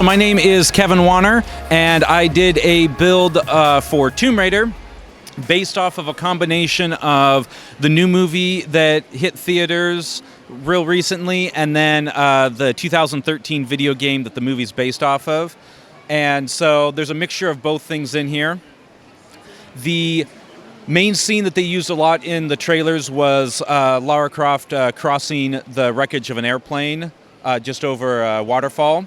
My name is Kevin Wanner, and I did a build for Tomb Raider based off of a combination of the new movie that hit theaters real recently and then the 2013 video game that the movie's based off of. And so there's a mixture of both things in here. The main scene that they used a lot in the trailers was Lara Croft crossing the wreckage of an airplane just over a waterfall.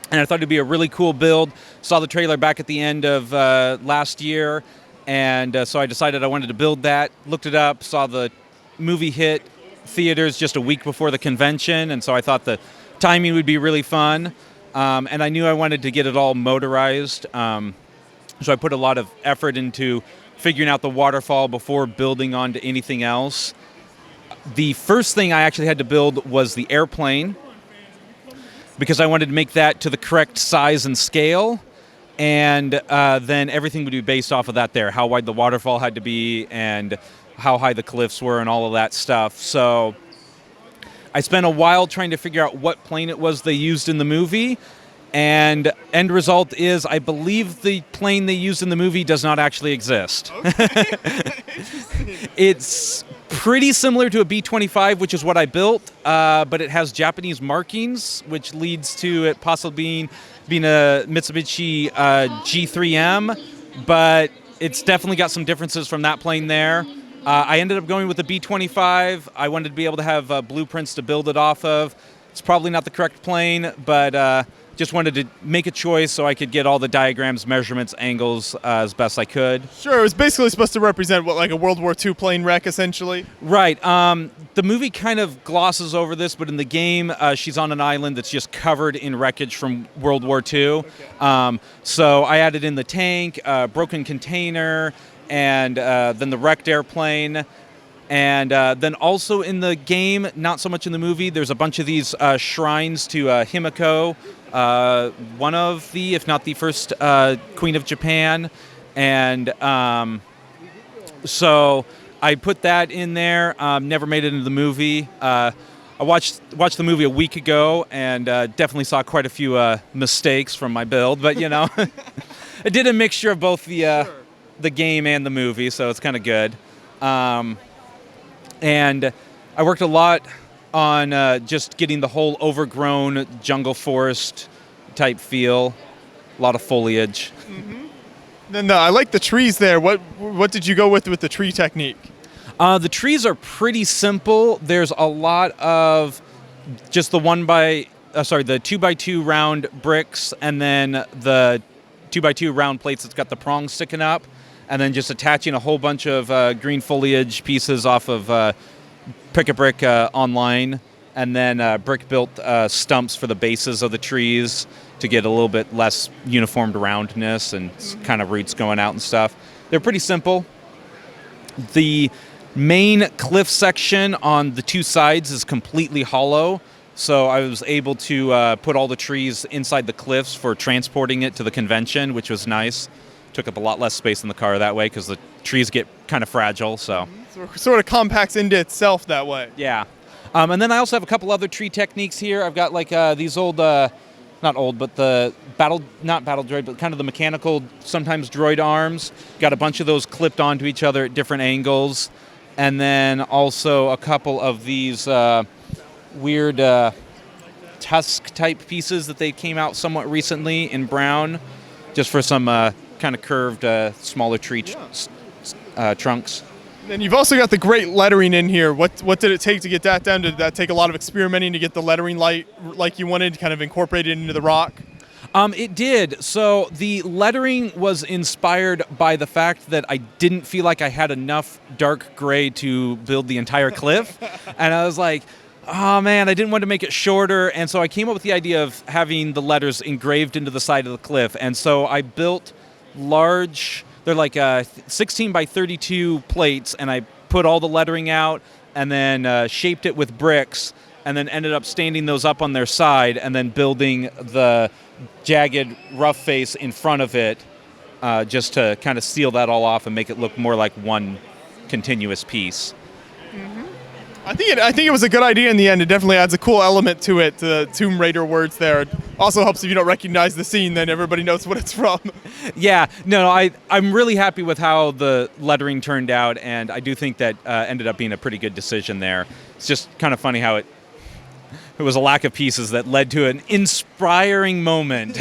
And I thought it'd be a really cool build. Saw the trailer back at the end of last year, and so I decided I wanted to build that. Looked it up, saw the movie hit theaters just a week before the convention, and so I thought the timing would be really fun. And I knew I wanted to get it all motorized, so I put a lot of effort into figuring out the waterfall before building onto anything else. The first thing I actually had to build was the airplane, because I wanted to make that to the correct size and scale, and then everything would be based off of that there, how wide the waterfall had to be and how high the cliffs were and all of that stuff. So I spent a while trying to figure out what plane it was they used in the movie, and end result is I believe the plane they used in the movie does not actually exist. Okay. It's pretty similar to a B-25, which is what I built, but it has Japanese markings, which leads to it possibly being a Mitsubishi G3M, but it's definitely got some differences from that plane there. I ended up going with the B-25. I wanted to be able to have blueprints to build it off of. It's probably not the correct plane, but just wanted to make a choice so I could get all the diagrams, measurements, angles as best I could. Sure, it was basically supposed to represent, what, like a World War II plane wreck, essentially? Right. The movie kind of glosses over this, but in the game, she's on an island that's just covered in wreckage from World War II. Okay. So I added in the tank, broken container, and then the wrecked airplane. And then also in the game, not so much in the movie, there's a bunch of these shrines to Himiko, one of the, if not the first Queen of Japan. And so I put that in there, never made it into the movie. I watched the movie a week ago and definitely saw quite a few mistakes from my build, but you know, I did a mixture of both the game and the movie, so it's kind of good. And I worked a lot on just getting the whole overgrown jungle forest type feel, a lot of foliage. Mm-hmm. Then I like the trees there. What did you go with the tree technique? The trees are pretty simple. There's a lot of just the 2x2 round bricks, and then the 2x2 round plates that's got the prongs sticking up, and then just attaching a whole bunch of green foliage pieces off of Pick-a-Brick online, and then brick-built stumps for the bases of the trees to get a little bit less uniformed roundness and kind of roots going out and stuff. They're pretty simple. The main cliff section on the two sides is completely hollow, so I was able to put all the trees inside the cliffs for transporting it to the convention, which was nice. Took up a lot less space in the car that way because the trees get kind of fragile. So it sort of compacts into itself that way. Yeah. And then I also have a couple other tree techniques here. I've got like these old, not old, but the not battle droid, but kind of the mechanical, sometimes droid arms. Got a bunch of those clipped onto each other at different angles. And then also a couple of these weird tusk type pieces that they came out somewhat recently in brown, just for some kind of curved, smaller tree trunks. And you've also got the great lettering in here. What did it take to get that done? Did that take a lot of experimenting to get the lettering like you wanted, kind of incorporated into the rock? It did. So the lettering was inspired by the fact that I didn't feel like I had enough dark gray to build the entire cliff. And I was like, oh man, I didn't want to make it shorter. And so I came up with the idea of having the letters engraved into the side of the cliff. And so I built large, they're like 16 by 32 plates, and I put all the lettering out and then shaped it with bricks, and then ended up standing those up on their side and then building the jagged rough face in front of it just to kind of seal that all off and make it look more like one continuous piece. Mm-hmm. I think it was a good idea in the end. It definitely adds a cool element to it. The Tomb Raider words there. It also helps if you don't recognize the scene, then everybody knows what it's from. Yeah, no, I'm really happy with how the lettering turned out, and I do think that ended up being a pretty good decision there. It's just kind of funny how it was a lack of pieces that led to an inspiring moment.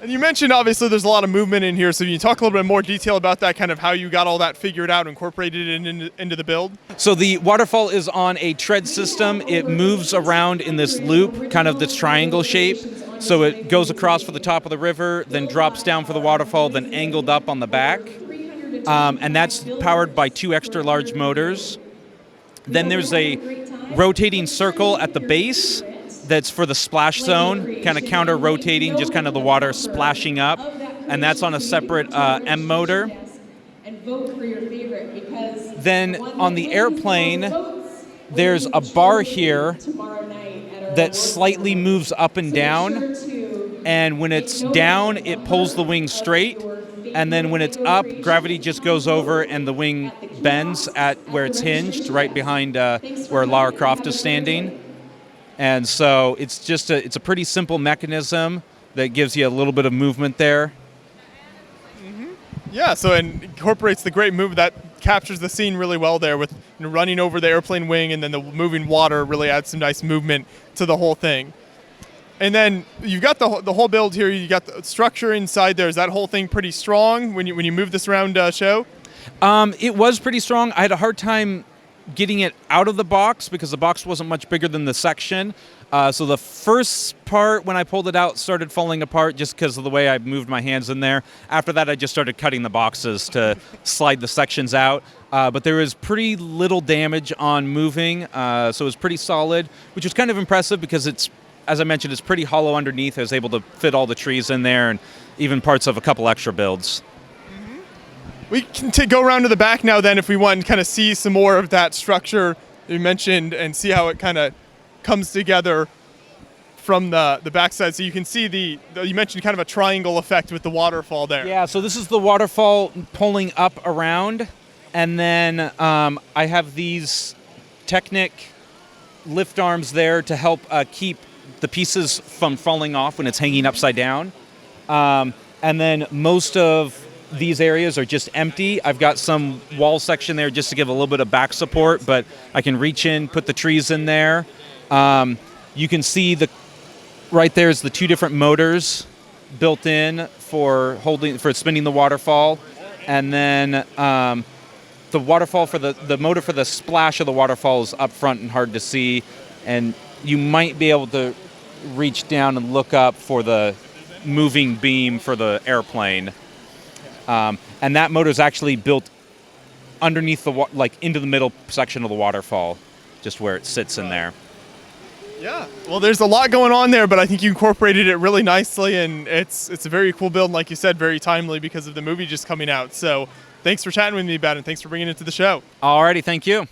And you mentioned, obviously, there's a lot of movement in here, so can you talk a little bit more detail about that, kind of how you got all that figured out, incorporated into the build? So the waterfall is on a tread system. It moves around in this loop, kind of this triangle shape. So it goes across for the top of the river, then drops down for the waterfall, then angled up on the back. And that's powered by 2 extra large motors. Then there's a rotating circle at the base that's for the splash zone, kind of counter-rotating, just kind of the water splashing up. And that's on a separate M motor. Then on the airplane, there's a bar here that slightly moves up and down. And when it's down, it pulls the wing straight. And then when it's up, gravity just goes over and the wing bends at where it's hinged, right behind where Lara Croft is standing. And so it's a pretty simple mechanism that gives you a little bit of movement there. Yeah, so it incorporates the great move that captures the scene really well there with running over the airplane wing, and then the moving water really adds some nice movement to the whole thing. And then you've got the whole build here. You got the structure inside there. Is that whole thing pretty strong when you move this around, show? It was pretty strong. I had a hard time getting it out of the box because the box wasn't much bigger than the section. So the first part, when I pulled it out, started falling apart just because of the way I moved my hands in there. After that, I just started cutting the boxes to slide the sections out. But there was pretty little damage on moving, so it was pretty solid, which was kind of impressive because it's, as I mentioned, it's pretty hollow underneath. I was able to fit all the trees in there and even parts of a couple extra builds. We can go around to the back now then if we want and kind of see some more of that structure you mentioned and see how it kind of comes together from the backside. So you can see you mentioned kind of a triangle effect with the waterfall there. Yeah, so this is the waterfall pulling up around, and then I have these Technic lift arms there to help keep the pieces from falling off when it's hanging upside down. And then most of these areas are just empty. I've got some wall section there just to give a little bit of back support, but I can reach in, put the trees in there. You can see right there is the 2 different motors built in for spinning the waterfall, and then the waterfall for the motor for the splash of the waterfall is up front and hard to see, and you might be able to reach down and look up for the moving beam for the airplane. And that motor is actually built underneath into the middle section of the waterfall, just where it sits in there. Yeah, well, there's a lot going on there, but I think you incorporated it really nicely, and it's a very cool build, and like you said, very timely because of the movie just coming out. So thanks for chatting with me about it, and thanks for bringing it to the show. Alrighty, thank you.